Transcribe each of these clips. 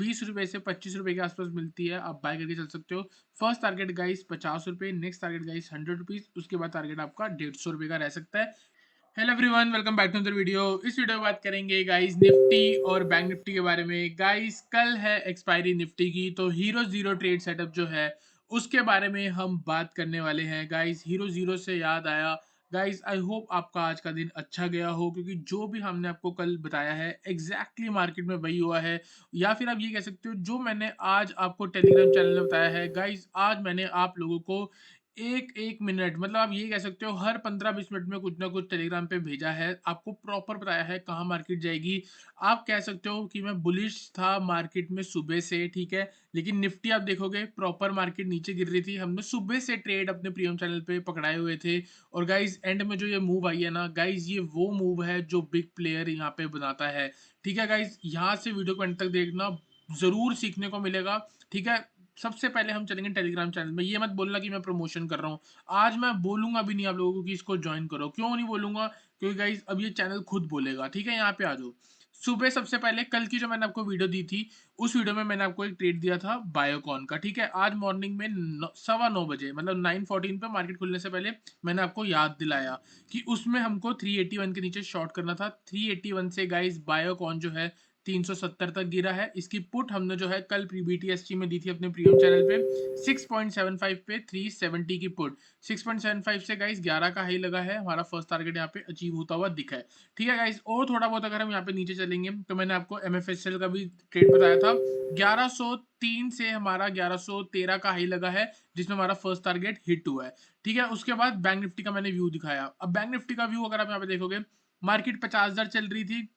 ₹20 से ₹25 के आसपास मिलती है, आप बाय करके चल सकते हो। First target guys ₹50, next target guys ₹100, उसके बाद टारगेट आपका ₹150 का रह सकता है। Hello everyone, welcome back to another video. इस वीडियो में बात करेंगे गाइस निफ्टी और बैंक निफ्टी के बारे में। गाइस कल है एक्सपायरी निफ्टी की, तो हीरो जीरो ट्रेड सेटअप जो है उसके बारे में हम बात करने वाले हैं। गाइस हीरो जीरो से याद आया, गाइस आई होप आपका आज का दिन अच्छा गया हो, क्योंकि जो भी हमने आपको कल बताया है एग्जैक्टली मार्केट में वही हुआ है। या फिर आप ये कह सकते हो जो मैंने आज आपको टेलीग्राम चैनल में बताया है। गाइस आज मैंने आप लोगों को एक एक मिनट, मतलब आप ये कह सकते हो हर 15-20 मिनट में कुछ ना कुछ टेलीग्राम पे भेजा है, आपको प्रॉपर बताया है कहाँ मार्केट जाएगी। आप कह सकते हो कि मैं बुलिश था मार्केट में सुबह से, ठीक है, लेकिन निफ्टी आप देखोगे प्रॉपर मार्केट नीचे गिर रही थी, हमने सुबह से ट्रेड अपने प्रीमियम चैनल पे पकड़ाए हुए थे। और गाइज एंड में जो ये मूव आई है ना गाइज, ये वो मूव है जो बिग प्लेयर यहाँ पे बनाता है। ठीक है गाइज, यहाँ से वीडियो को अंत तक देखना, जरूर सीखने को मिलेगा। ठीक है, सबसे पहले हम चलेंगे टेलीग्राम चैनल में। ये मत बोलना कि मैं प्रमोशन कर रहा हूँ, आज मैं बोलूंगा भी नहीं आप लोगों को कि इसको ज्वाइन करो। क्यों नहीं बोलूंगा? क्योंकि गाइज अब ये चैनल खुद बोलेगा। ठीक है, यहाँ पे आ जाओ। सुबह सबसे पहले कल की जो मैंने आपको वीडियो दी थी, उस वीडियो में मैंने आपको एक ट्रेड दिया था बायोकॉन का। ठीक है, आज मॉर्निंग में 9:15 मतलब 9:14 पे मार्केट खुलने से पहले मैंने आपको याद दिलाया कि उसमें हमको 381 के नीचे शॉर्ट करना था। 381 से गाइस बायोकॉन जो है 370 तक गिरा है। इसकी पुट हमने जो है कल बीटीएसटी में दी थी अपने प्रीमियम चैनल पे 6.75 पे 370 की पुट। 6.75 से गाइस 11 का हाई लगा है, हमारा फर्स्ट टारगेट यहाँ पे अचीव होता हुआ दिखा है। ठीक है गाइस, और थोड़ा बहुत अगर हम यहाँ पे नीचे चलेंगे तो मैंने आपको एमएफएसएल का भी ट्रेड बताया था। 1103 से हमारा 1113 का हाई लगा है, जिसमें हमारा फर्स्ट टारगेट हिट हुआ है। ठीक है, उसके बाद बैंक निफ्टी का मैंने व्यू दिखाया। अब बैंक निफ्टी का व्यू अगर आप यहाँ पे देखोगे, मार्केट 50,000 चल रही थी।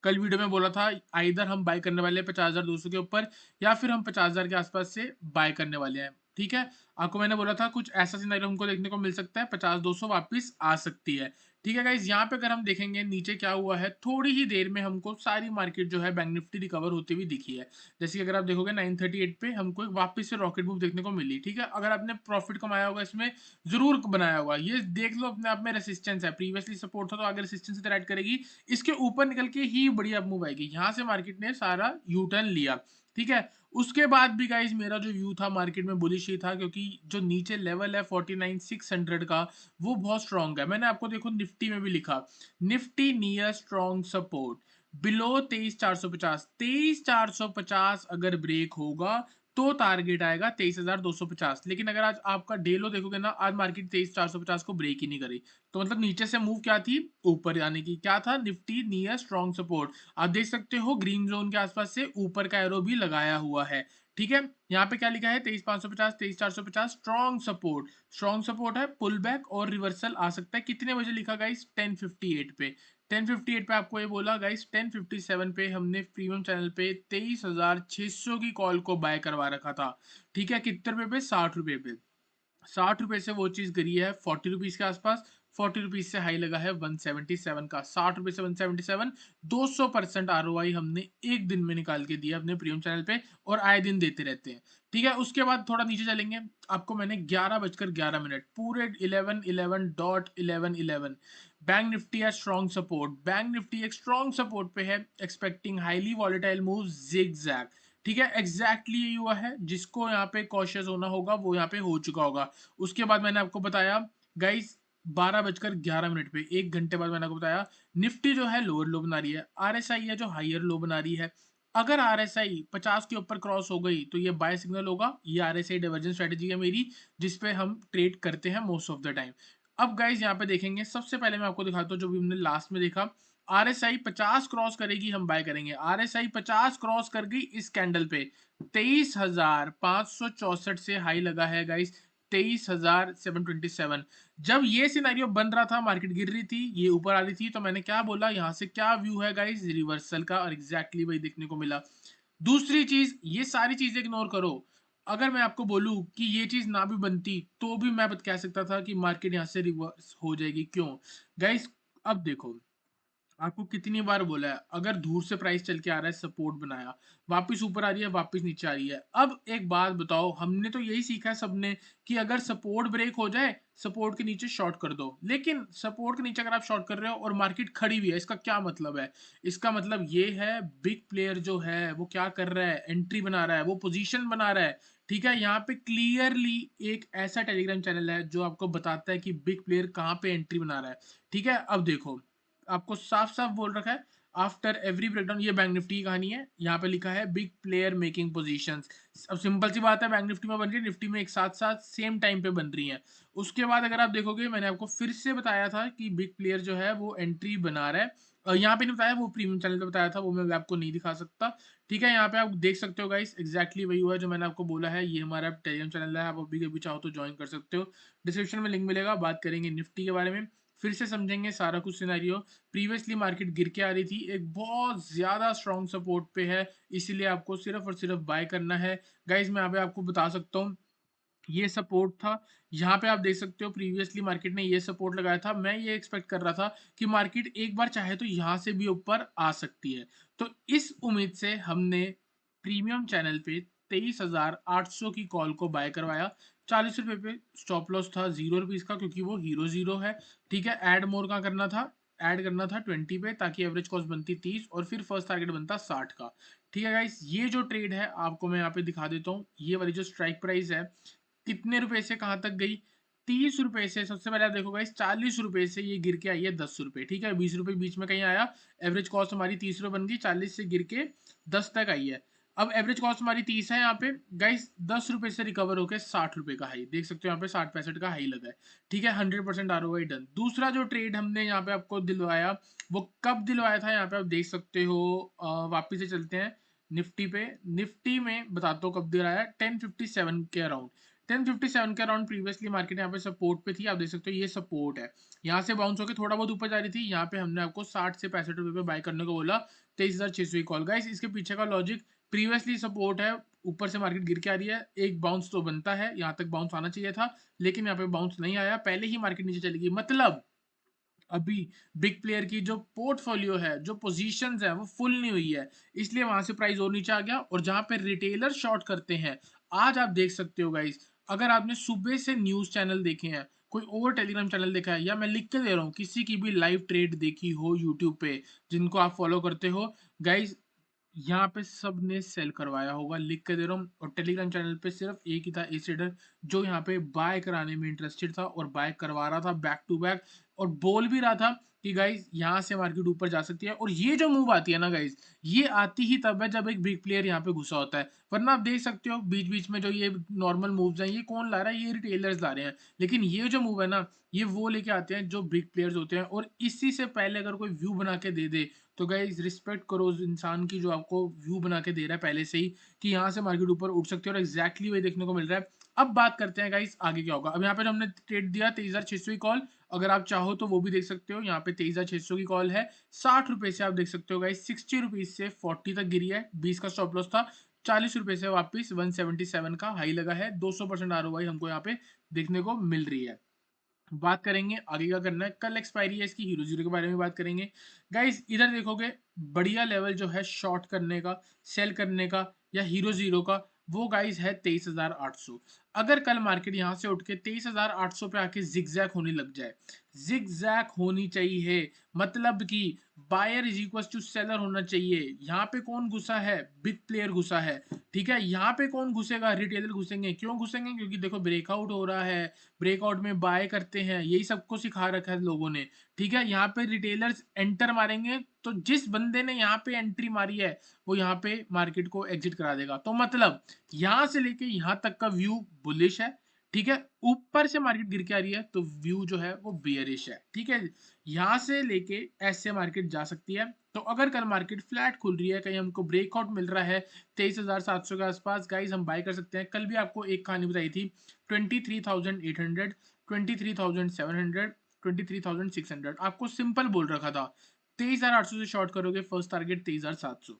कल वीडियो में बोला था आइदर हम बाय करने वाले हैं 50,200 के ऊपर, या फिर हम 50,000 के आसपास से बाय करने वाले हैं। ठीक है, आपको मैंने बोला था कुछ ऐसा सिनेरियो हमको देखने को मिल सकता है, 50,200 वापस आ सकती है। ठीक है गाइज, यहाँ पे अगर हम देखेंगे नीचे क्या हुआ है, थोड़ी ही देर में हमको सारी मार्केट जो है बैंक निफ्टी रिकवर होती हुई दिखी है। जैसे कि अगर आप देखोगे 938 पे हमको एक वापस से रॉकेट मूव देखने को मिली। ठीक है, अगर आपने प्रॉफिट कमाया होगा इसमें, जरूर बनाया होगा। ये देख लो अपने आप में रेसिस्टेंस है, प्रीवियसली सपोर्ट था तो आगे रेसिस्टेंस इंटरैक्ट करेगी, इसके ऊपर निकल के ही बढ़िया मूव आएगी। यहाँ से मार्केट ने सारा यू टर्न लिया। ठीक है, उसके बाद भी गाइज मेरा जो व्यू था मार्केट में बुलिश ही था, क्योंकि जो नीचे लेवल है 49,600 का, वो बहुत स्ट्रांग है। मैंने आपको देखो निफ्टी में भी लिखा, Nifty near strong support below 23,450। 23,450 अगर ब्रेक होगा तो टारगेट आएगा 23,250। लेकिन अगर आज आपका डेलो देखोगे ना, आज मार्केट 23,450 को ब्रेक ही नहीं करी। तो मतलब नीचे से मूव क्या थी, ऊपर यानी कि क्या था, निफ्टी नियर स्ट्रॉन्ग सपोर्ट। आप देख सकते हो ग्रीन जोन के आसपास से ऊपर का एरो भी लगाया हुआ है। ठीक है, यहाँ पे क्या लिखा है, 23,550 23,450 स्ट्रॉन्ग सपोर्ट। स्ट्रॉन्ग सपोर्ट है, पुल बैक और रिवर्सल आ सकता है। कितने बजे लिखा गाइस, 10:58 पे। 10:58 पे आपको ये बोला गाइस, 10:57 पे हमने प्रीमियम चैनल पे 23,600 की कॉल को बाय करवा रखा था। ठीक है, कितने रुपए पे, 60 रुपए पे। 60 रुपए से वो चीज गिरी है 40 रुपीज के आसपास। 40 रुपीज से हाई लगा है 177 का। 60 रुपए से 177, 200% ROI हमने एक दिन में निकाल के दिया अपने प्रीमियम चैनल पे, और आए दिन देते रहते हैं। ठीक है, उसके बाद थोड़ा नीचे चलेंगे, आपको मैंने 11:11 पूरे 11 बैंक निफ्टी है स्ट्रॉन्ग सपोर्ट। बैंक निफ्टी एक स्ट्रॉन्ग सपोर्ट पे है, expecting highly volatile move zigzag. ठीक है, एग्जैक्टली यही हुआ है, जिसको यहाँ पे कॉशियस होना होगा वो यहाँ पे हो चुका होगा। उसके बाद मैंने आपको बताया गाइस, 12:11 पे, 1 घंटे बाद मैंने आपको बताया निफ्टी जो है लोअर लो बना रही है, आरएसआई है जो हायर लो बना रही है। अगर आरएसआई 50 के ऊपर क्रॉस हो गई तो ये बाय सिग्नल होगा। ये आरएसआई डाइवर्जेंस स्ट्रेटजी है मेरी, जिसपे हम ट्रेड करते हैं मोस्ट ऑफ द टाइम। अब गाइस यहाँ पे देखेंगे, सबसे पहले मैं आपको दिखाता हूँ जो भी हमने लास्ट में देखा। आरएसआई 50 क्रॉस करेगी हम बाय करेंगे। आरएसआई 50 क्रॉस कर गई इस कैंडल पे, 23,564 से हाई लगा है गाइस 23,727। जब ये सिनेरियो बन रहा था, मार्केट गिर रही थी, ये ऊपर आ रही थी, तो मैंने क्या बोला, यहाँ से क्या व्यू है गाइस, रिवर्सल का, और एग्जैक्टली वही देखने को मिला। दूसरी चीज, ये सारी चीजें इग्नोर करो। अगर मैं आपको बोलूं कि ये चीज ना भी बनती तो भी मैं कह सकता था कि मार्केट यहाँ से रिवर्स हो जाएगी। क्यों गाइस, अब देखो, आपको कितनी बार बोला है, अगर दूर से प्राइस चल के आ रहा है, सपोर्ट बनाया, वापस ऊपर आ रही है, वापस नीचे आ रही है। अब एक बात बताओ, हमने तो यही सीखा है सबने कि अगर सपोर्ट ब्रेक हो जाए, सपोर्ट के नीचे शॉर्ट कर दो। लेकिन सपोर्ट के नीचे अगर आप शॉर्ट कर रहे हो और मार्केट खड़ी हुई है, इसका क्या मतलब है? इसका मतलब ये है, बिग प्लेयर जो है वो क्या कर रहा है, एंट्री बना रहा है, वो पोजीशन बना रहा है। ठीक है, यहाँ पे क्लियरली एक ऐसा टेलीग्राम चैनल है जो आपको बताता है कि बिग प्लेयर कहाँ पे एंट्री बना रहा है। ठीक है, अब देखो, आपको साफ साफ बोल रखा है, आफ्टर एवरी ब्रेकडाउन, ये बैंक निफ्टी की कहानी है, यहाँ पे लिखा है बिग प्लेयर मेकिंग पोजीशंस। अब सिंपल सी बात है, बैंक निफ्टी में बन रही है, निफ्टी में एक साथ साथ सेम टाइम पे बन रही है। उसके बाद अगर आप देखोगे, मैंने आपको फिर से बताया था कि बिग प्लेयर जो है वो एंट्री बना रहा है। यहाँ पे नहीं बताया, वो प्रीमियम चैनल पे बताया था, वो मैं आपको नहीं दिखा सकता। ठीक है, यहाँ पे आप देख सकते हो गाइस, एग्जैक्टली वही हुआ है जो मैंने आपको बोला है। ये हमारा टेलीग्राम चैनल है, आप अभी कभी चाहो तो ज्वाइन कर सकते हो। डिस्क्रिप्शन में लिंक मिलेगा। बात करेंगे निफ्टी के बारे में, फिर से समझेंगे सारा कुछ सिनेरियो। प्रीवियसली मार्केट गिर के आ रही थी, एक बहुत ज्यादा स्ट्रॉन्ग सपोर्ट पे है, इसीलिए आपको सिर्फ और सिर्फ बाय करना है। गाइज मैं यहाँ पे आपको बता सकता हूँ, ये सपोर्ट था। यहाँ पे आप देख सकते हो, प्रीवियसली मार्केट ने ये सपोर्ट लगाया था। मैं ये एक्सपेक्ट कर रहा था कि मार्केट एक बार चाहे तो यहाँ से भी ऊपर आ सकती है। तो इस उम्मीद से हमने प्रीमियम चैनल पे 23,800 की कॉल को बाय करवाया। 40 रुपए पे स्टॉप लॉस था, 0 रुपीज का, क्योंकि वो हीरो जीरो है। ठीक है, ऐड मोर का करना था, ऐड करना था 20 पे, ताकि एवरेज कॉस्ट बनती 30 और फिर फर्स्ट टारगेट बनता 60 का। ठीक है गाइस, ये जो ट्रेड है आपको मैं यहाँ पे दिखा देता हूँ। ये वाली जो स्ट्राइक प्राइस है, कितने रुपए से कहां तक गई? 30 रुपए से। सबसे पहले आप देखो गाइस, 40 रुपए से ये गिर के आई है 10 रुपए। ठीक है, 20 रुपए बीच में कहीं आया। एवरेज कॉस्ट हमारी 30 रुपए बन गई, 40 से गिर के 10 तक आई है। अब एवरेज कॉस्ट हमारी 30 है यहाँ पे गाइस, 10 रुपए से रिकवर होकर 60 रुपए का हाई देख सकते हो, यहाँ पे 60 65 का हाई लगा है। ठीक है, 100% ROI डन। दूसरा जो ट्रेड हमने यहाँ पे आपको दिलवाया, वो कब दिलवाया था, यहाँ पे आप देख सकते हो। वापिस से चलते हैं निफ्टी पे। निफ्टी में बताता हूँ कब दिलाया, 1057 के अराउंड। 1057 के अराउंड प्रीवियसली मार्केट यहाँ पे सपोर्ट पे थी, आप देख सकते हो ये सपोर्ट है। यहाँ से बाउंस होकर थोड़ा बहुत ऊपर जा रही थी, यहाँ पे हमने आपको 60 से 65 रुपए पे बाय करने को बोला। 23,600 की कॉल। गाइस इसके पीछे का लॉजिक, प्रीवियसली सपोर्ट है, ऊपर से मार्केट गिर के आ रही है, एक बाउंस तो बनता है, यहाँ तक बाउंस आना चाहिए था, लेकिन यहाँ पे बाउंस नहीं आया, पहले ही मार्केट नीचे चली गई। मतलब अभी बिग प्लेयर की जो पोर्टफोलियो है, जो पोजीशंस है, वो फुल नहीं हुई है, इसलिए वहां से प्राइस और नीचे आ गया। और जहां पे रिटेलर शॉर्ट करते हैं, आज आप देख सकते हो गाइस, अगर आपने सुबह से न्यूज चैनल देखे हैं, कोई और टेलीग्राम चैनल देखा है, या मैं लिख के दे रहा हूँ, किसी की भी लाइव ट्रेड देखी हो यूट्यूब पे, जिनको आप फॉलो करते हो गाइस, यहाँ पे सबने सेल करवाया होगा, लिख के दे रहा हूँ। और टेलीग्राम चैनल पे सिर्फ एक ही था, ए ट्रेडर, जो यहाँ पे बाय कराने में इंटरेस्टेड था और बाय करवा रहा था बैक टू बैक, और बोल भी रहा था कि गाइज यहाँ से मार्केट ऊपर जा सकती है। और ये जो मूव आती है ना गाइज, ये आती ही तब है जब एक बिग प्लेयर यहाँ पे घुसा होता है, वरना आप देख सकते हो बीच बीच में जो ये नॉर्मल मूव्स हैं, ये कौन ला रहा है? ये रिटेलर्स ला रहे हैं। लेकिन ये जो मूव है ना, ये वो लेके आते हैं जो बिग प्लेयर्स होते हैं। और इसी से पहले अगर कोई व्यू बना के दे दे, तो गाइज रिस्पेक्ट करो उस इंसान की जो आपको व्यू बना के दे रहा है पहले से ही, कि यहाँ से मार्केट ऊपर उठ सकती है, और एग्जैक्टली वही देखने को मिल रहा है। अब बात करते हैं गाइस आगे क्या होगा। अब यहाँ पे जो हमने ट्रेड दिया 23,600 की कॉल, अगर आप चाहो तो वो भी देख सकते हो, यहाँ पे 23,600 की कॉल है। 60 रुपए से आप देख सकते हो गाइस, 60 रुपीज से 40 तक गिरी है, 20 का स्टॉप लॉस था। 40 रुपए से वापस 177 का हाई लगा है, 200% ROI हमको यहाँ पे देखने को मिल रही है। बात करेंगे आगे क्या करना है, कल एक्सपायरी है इसकी, हीरो जीरो के बारे में बात करेंगे। गाइस इधर देखोगे, बढ़िया लेवल जो है शॉर्ट करने का, सेल करने का, या हीरो जीरो का, वो गाइस है 23,800। अगर कल मार्केट यहां से उठ के 23,800 पे आके जिगजैग होने लग जाए, जिगजैग होनी चाहिए, मतलब कि buyer is equal to seller होना चाहिए। यहाँ पे कौन घुसा है? बिग प्लेयर घुसा है। ठीक है, यहाँ पे कौन घुसेगा? रिटेलर घुसेंगे। क्यों घुसेंगे? क्योंकि देखो ब्रेकआउट हो रहा है, ब्रेकआउट में बाय करते हैं, यही सबको सिखा रखा है लोगों ने। ठीक है, यहाँ पे रिटेलर्स एंटर मारेंगे, तो जिस बंदे ने यहाँ पे एंट्री मारी है, वो यहाँ पे मार्केट को एग्जिट करा देगा। तो मतलब यहाँ से लेके यहाँ तक का व्यू बुलिश है। ठीक है, ऊपर से मार्केट गिर के आ रही है तो व्यू जो है वो बियरिश है। ठीक है, यहाँ से लेके ऐसे मार्केट जा सकती है। तो अगर कल मार्केट फ्लैट खुल रही है, कहीं हमको ब्रेकआउट मिल रहा है 23,700 के आसपास, गाइस हम बाय कर सकते हैं। कल भी आपको एक कहानी बताई थी, 23,800, 23,700, 23,600, आपको सिंपल बोल रखा था। 23,800 से शॉर्ट करोगे, फर्स्ट टारगेट 23,700।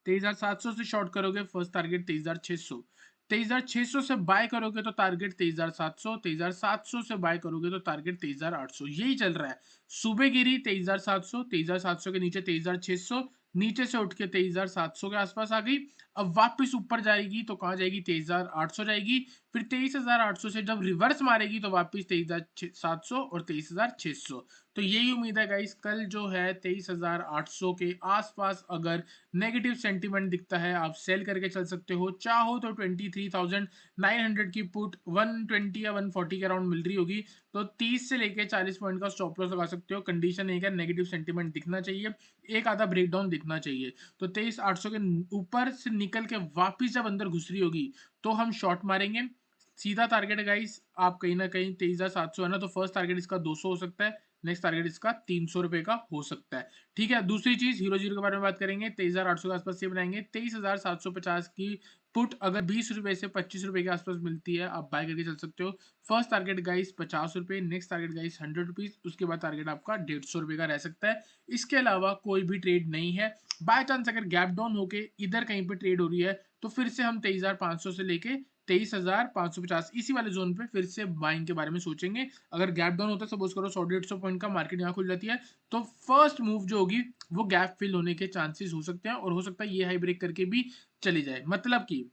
23,700 से शॉर्ट करोगे, फर्स्ट टारगेट 23,600। 23,600 से बाय करोगे तो टारगेट 23,700, 23,700 से बाय करोगे तो टारगेट 23,800, यही चल रहा है। सुबह गिरी 23,700, 23,700 के नीचे 23,600, नीचे से उठ के 23,700 के आसपास आ गई। अब वापस ऊपर जाएगी तो कहाँ जाएगी? 23,800 जाएगी। फिर 23,800 से जब रिवर्स मारेगी तो वापस 23,700 और 23,600। तो यही उम्मीद है गाइस, कल जो है 23,800 के आसपास अगर नेगेटिव सेंटीमेंट दिखता है, आप सेल करके चल सकते हो। चाहो तो 23,900 की पुट 120 या 140 के अराउंड मिल रही होगी, तो 30 से लेके 40 पॉइंट का स्टॉप लॉस लगा सकते हो। कंडीशन एक है, नेगेटिव सेंटीमेंट दिखना चाहिए, एक आधा ब्रेकडाउन दिखना चाहिए। तो 23,800 के ऊपर से निकल के वापिस जब अंदर घुस रही होगी तो हम शॉर्ट मारेंगे। सीधा टारगेट है गाइस, आप कहीं ना कहीं 23,700 है ना, तो फर्स्ट टारगेट इसका 200 हो सकता है, नेक्स्ट टारगेट इसका 300 रुपए का हो सकता है। ठीक है, दूसरी चीज हीरो जीरो के बारे में बात करेंगे। 23,800 के आसपास से बनाएंगे। 23,750 की पुट अगर 20 रुपए से 25 रुपए के आसपास मिलती है, आप बाय करके चल सकते हो। फर्स्ट टारगेट गाइस 50 रुपए, नेक्स्ट टारगेट गाइस 100 रुपीज, उसके बाद टारगेट आपका 150 रुपए का रह सकता है। इसके अलावा कोई भी ट्रेड नहीं है। बाय चांस अगर गैप डाउन होके इधर कहीं पे ट्रेड हो रही है तो फिर से हम 23,500 से लेके 23,550 इसी वाले जोन पे फिर से बाइंग के बारे में सोचेंगे। अगर गैप डाउन होता है, सपोज करो 100-150 पॉइंट का मार्केट यहाँ खुल जाती है, तो फर्स्ट मूव जो होगी वो गैप फिल होने के चांसेस हो सकते हैं, और हो सकता है ये हाई ब्रेक करके भी चली जाए। मतलब कि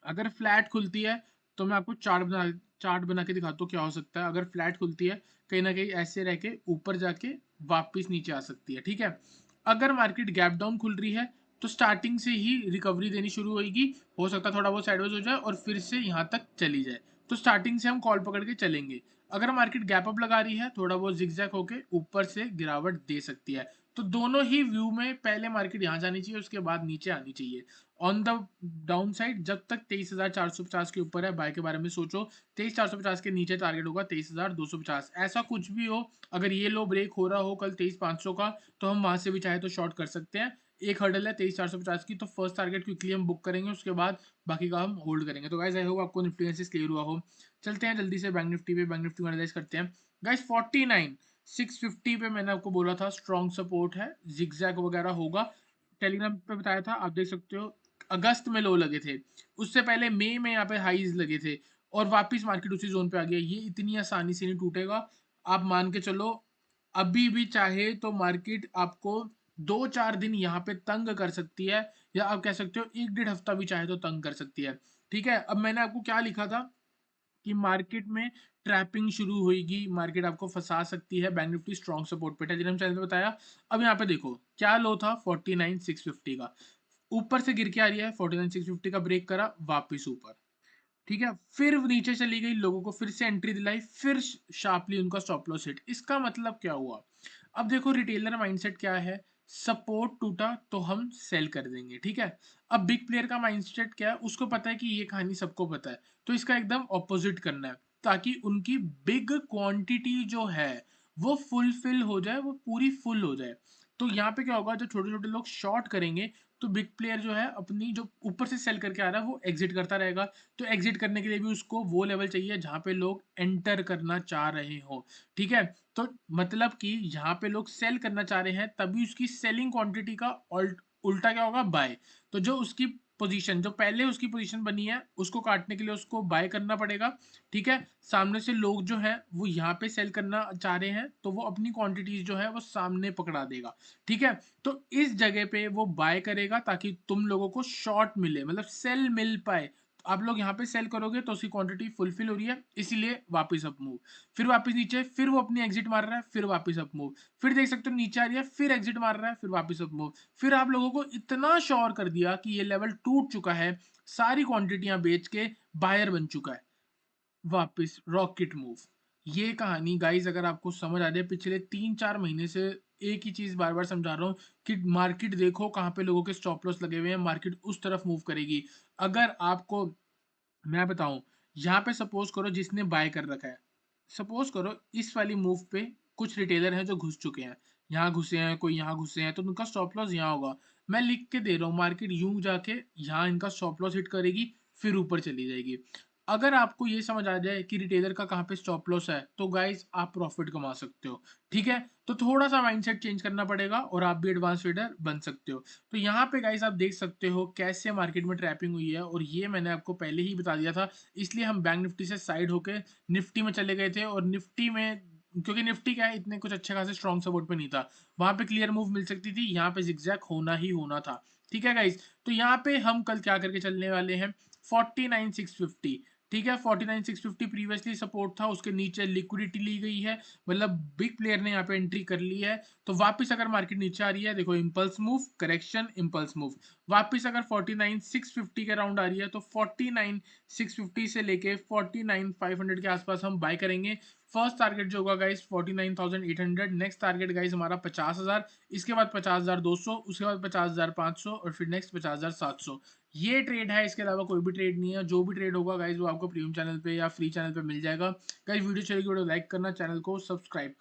अगर फ्लैट खुलती है तो मैं आपको चार्ट बना के दिखाता हूँ क्या हो सकता है। अगर फ्लैट खुलती है, कहीं ना कहीं ऐसे रह के ऊपर जाके वापस नीचे आ सकती है। ठीक है, अगर मार्केट गैप डाउन खुल रही है तो स्टार्टिंग से ही रिकवरी देनी शुरू होगी। हो सकता है थोड़ा बहुत साइडवेज हो जाए और फिर से यहाँ तक चली जाए, तो स्टार्टिंग से हम कॉल पकड़ के चलेंगे। अगर मार्केट गैप अप लगा रही है, थोड़ा बहुत जिगजैग होके ऊपर से गिरावट दे सकती है। तो दोनों ही व्यू में पहले मार्केट यहाँ जानी चाहिए, उसके बाद नीचे आनी चाहिए। ऑन द डाउन साइड जब तक 23,450 के ऊपर है, बाय के बारे में सोचो। 23,450 के नीचे टारगेट होगा 23,250। ऐसा कुछ भी हो, अगर ये लो ब्रेक हो रहा हो कल 23,500 का, तो हम वहां से भी चाहे तो शॉर्ट कर सकते हैं। एक हर्डल है 23,450 की, तो फर्स्ट टारगेट क्विकली हम बुक करेंगे, उसके बाद बाकी का हम होल्ड करेंगे। तो गाइस आई होप आपको निफ्टी एनालिसिस क्लियर हुआ हो। चलते हैं जल्दी से बैंक निफ्टी पे, बैंक निफ्टी को एनालाइज करते हैं। गाइस 49,650 पे मैंने आपको बोला था स्ट्रॉन्ग सपोर्ट है, जिगजैग वगैरह होगा। टेलीग्राम पे बताया था, आप देख सकते हो। अगस्त में लो लगे थे, उससे पहले मई में यहाँ पे हाईज लगे थे, और वापस मार्केट उसी जोन पे आ गया। ये इतनी आसानी से नहीं टूटेगा, आप मान के चलो। अभी भी चाहे तो मार्केट आपको 2-4 दिन यहाँ पे तंग कर सकती है, या आप कह सकते हो 1-1.5 हफ्ता भी चाहे तो तंग कर सकती है। ठीक है, अब मैंने आपको क्या लिखा था कि मार्केट में ट्रैपिंग शुरू होगी, मार्केट आपको फंसा सकती है। बैंक निफ्टी स्ट्रॉन्ग सपोर्ट पे, टेलीग्राम चैनल पे बताया। अब यहाँ पे देखो क्या लो था 49,650 का, ऊपर से गिर के आ रही है, 49,650 का ब्रेक करा, वापस ऊपर। ठीक है, फिर नीचे चली गई, लोगों को फिर से एंट्री दिलाई, फिर शार्पली उनका स्टॉप लॉस हिट। इसका मतलब क्या हुआ? अब देखो रिटेलर माइंडसेट क्या है, सपोर्ट टूटा तो हम सेल कर देंगे। ठीक है, अब बिग प्लेयर का माइंडसेट क्या है, उसको पता है कि ये कहानी सबको पता है, तो इसका एकदम ऑपोजिट करना है, ताकि उनकी बिग क्वांटिटी जो है वो फुलफिल हो जाए, वो पूरी फुल हो जाए। तो यहाँ पे क्या होगा, जो छोटे छोटे लोग शॉर्ट करेंगे, तो बिग प्लेयर जो है अपनी जो ऊपर से सेल करके आ रहा है वो एग्जिट करता रहेगा। तो एग्जिट करने के लिए भी उसको वो लेवल चाहिए जहां पे लोग एंटर करना चाह रहे हो। ठीक है, तो मतलब कि यहाँ पे लोग सेल करना चाह रहे हैं, तभी उसकी सेलिंग क्वांटिटी का उल्टा क्या होगा? बाय। तो जो उसकी पोजीशन, जो पहले उसकी पोजीशन बनी है, उसको काटने के लिए उसको बाय करना पड़ेगा। ठीक है, सामने से लोग जो है वो यहाँ पे सेल करना चाह रहे हैं, तो वो अपनी क्वांटिटीज जो है वो सामने पकड़ा देगा। ठीक है, तो इस जगह पे वो बाय करेगा ताकि तुम लोगों को शॉर्ट मिले, मतलब सेल मिल पाए। आप लोग यहाँ पे सेल करोगे तो उसकी क्वांटिटी फुलफिल हो रही है, इसीलिए वापस अप मूव। फिर वापस नीचे, फिर वो अपनी एग्जिट मार रहा है, फिर वापस अप मूव। फिर देख सकते हो नीचे आ रही है, फिर एग्जिट मार रहा है, फिर वापस अप मूव। फिर आप लोगों को इतना श्योर कर दिया कि ये लेवल टूट चुका है, सारी क्वांटिटियां बेच के बायर बन चुका है, वापस रॉकेट मूव। ये कहानी गाइस अगर आपको समझ आ रही है, पिछले 3-4 महीने से एक ही चीज बार बार समझा रहा हूँ कि मार्केट देखो कहाँ पे लोगों के स्टॉप लॉस लगे हुए हैं, मार्केट उस तरफ मूव करेगी। अगर आपको मैं बताऊं, यहाँ पे सपोज करो जिसने बाय कर रखा है, सपोज करो इस वाली मूव पे कुछ रिटेलर हैं जो घुस चुके हैं, यहाँ घुसे हैं, कोई यहाँ घुसे हैं, तो उनका स्टॉप लॉस यहाँ होगा। मैं लिख के दे रहा हूँ, मार्केट यूं जाके यहाँ इनका स्टॉप लॉस हिट करेगी, फिर ऊपर चली जाएगी। अगर आपको ये समझ आ जाए कि रिटेलर का कहाँ पे स्टॉप लॉस है, तो गाइस आप प्रॉफिट कमा सकते हो। ठीक है? तो थोड़ा-सा माइंडसेट चेंज करना पड़ेगा और आप भी एडवांस ट्रेडर बन सकते हो। तो यहाँ पे गाइस आप देख सकते हो कैसे मार्केट में ट्रैपिंग हुई है, और ये मैंने आपको पहले ही बता दिया था। इसलिए हम बैंक निफ्टी से साइड होके निफ्टी में चले गए थे, और निफ्टी में क्योंकि निफ्टी क्या है, इतने कुछ अच्छे खासे स्ट्रॉन्ग सपोर्ट पे नहीं था। वहाँ पे क्लियर मूव मिल सकती थी, यहाँ पे ज़िगज़ैग होना ही होना था। ठीक है गाइस? तो यहाँ पे हम कल क्या करके चलने वाले हैं, 49,650। ठीक है, 49,650 प्रीवियसली सपोर्ट था, उसके नीचे लिक्विडिटी ली गई है, मतलब बिग प्लेयर ने यहाँ पे एंट्री कर ली है। तो वापस अगर मार्केट नीचे आ रही है, देखो impulse move, correction, impulse move, वापस अगर 49,650 के राउंड आ रही है, तो 49,650 से लेके 49,500 के आसपास हम बाय करेंगे। फर्स्ट टारगेट जो होगा गाइस 49,800, नेक्स्ट टारगेट गाइस हमारा 50,000, इसके बाद 50,200, उसके बाद 50,500, और फिर नेक्स्ट 50,700। ये ट्रेड है, इसके अलावा कोई भी ट्रेड नहीं है। जो भी ट्रेड होगा गाइस वो आपको प्रीमियम चैनल पे या फ्री चैनल पे मिल जाएगा। गाइस वीडियो चलेगी, वीडियो लाइक करना, चैनल को सब्सक्राइब